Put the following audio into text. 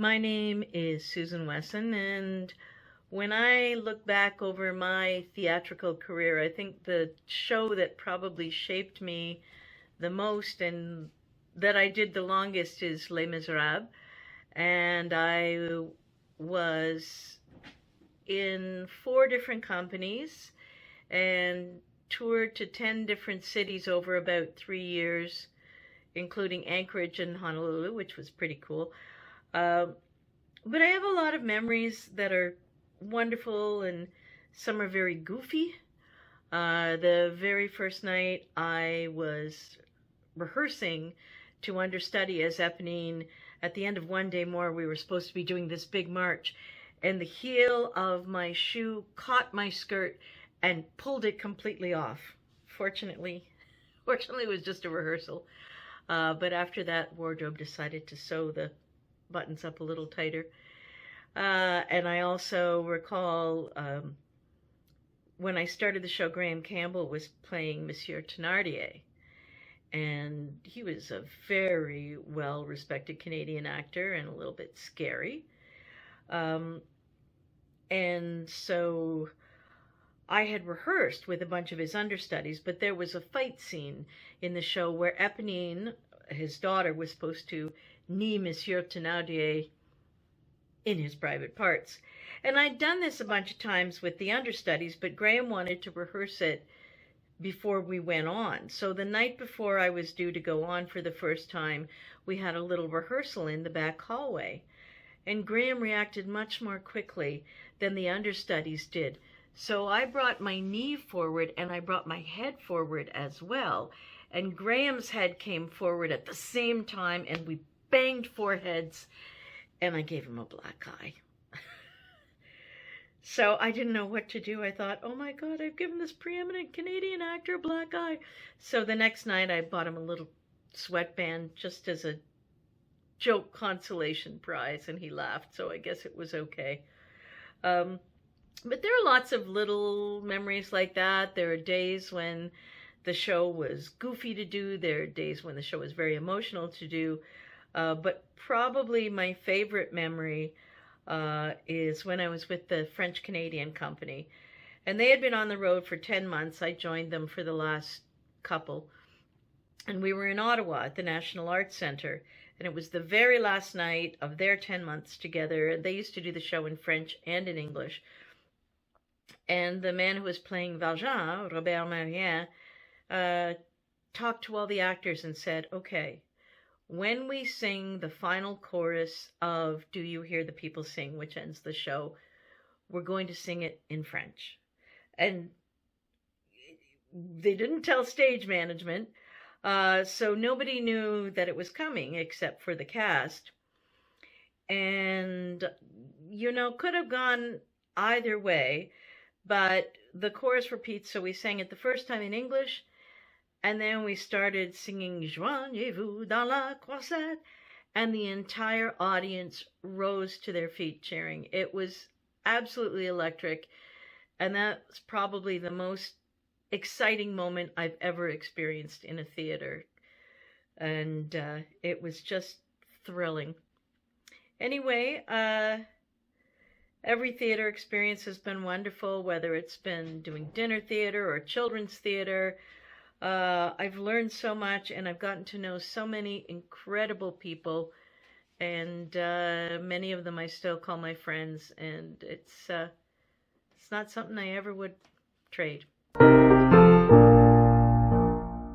My name is Susan Wesson, and when I look back over my theatrical career, I think the show that probably shaped me the most and that I did the longest is Les Miserables. And I was in 4 different companies and toured to 10 different cities over about 3 years, including Anchorage and Honolulu, which was pretty cool. Uh, but I have a lot of memories that are wonderful and some are very goofy. The very first night I was rehearsing to understudy as Eponine. At the end of One Day More, we were supposed to be doing this big march, and the heel of my shoe caught my skirt and pulled it completely off. Fortunately, it was just a rehearsal. But after that, wardrobe decided to sew the buttons up a little tighter. And I also recall when I started the show, Graham Campbell was playing Monsieur Thénardier. And he was a very well-respected Canadian actor and a little bit scary. And so I had rehearsed with a bunch of his understudies, but there was a fight scene in the show where Eponine, his daughter, was supposed to knee Monsieur Thénardier in his private parts. And I'd done this a bunch of times with the understudies, but Graham wanted to rehearse it before we went on. So the night before I was due to go on for the first time, we had a little rehearsal in the back hallway. And Graham reacted much more quickly than the understudies did. So I brought my knee forward and I brought my head forward as well. And Graham's head came forward at the same time and we banged foreheads and I gave him a black eye. So I didn't know what to do. I thought, oh my God, I've given this preeminent Canadian actor a black eye. So the next night I bought him a little sweatband just as a joke consolation prize, and he laughed, so I guess it was okay. But there are lots of little memories like that. There are days when the show was goofy to do. There are days when the show was very emotional to do. But probably my favorite memory is when I was with the French-Canadian company. And they had been on the road for 10 months. I joined them for the last couple. And we were in Ottawa at the National Arts Centre. And it was the very last night of their 10 months together. And they used to do the show in French and in English. And the man who was playing Valjean, Robert Marien, talked to all the actors and said, okay, when we sing the final chorus of Do You Hear the People Sing, which ends the show, we're going to sing it in French. And they didn't tell stage management, so nobody knew that it was coming except for the cast. And, could have gone either way, but the chorus repeats, so we sang it the first time in English, and then we started singing Joignez-vous dans la croisette, and the entire audience rose to their feet cheering. It was absolutely electric, and that's probably the most exciting moment I've ever experienced in a theater. And it was just thrilling. Anyway, every theater experience has been wonderful, whether it's been doing dinner theater or children's theater. I've learned so much, and I've gotten to know so many incredible people, and many of them I still call my friends, and it's not something I ever would trade.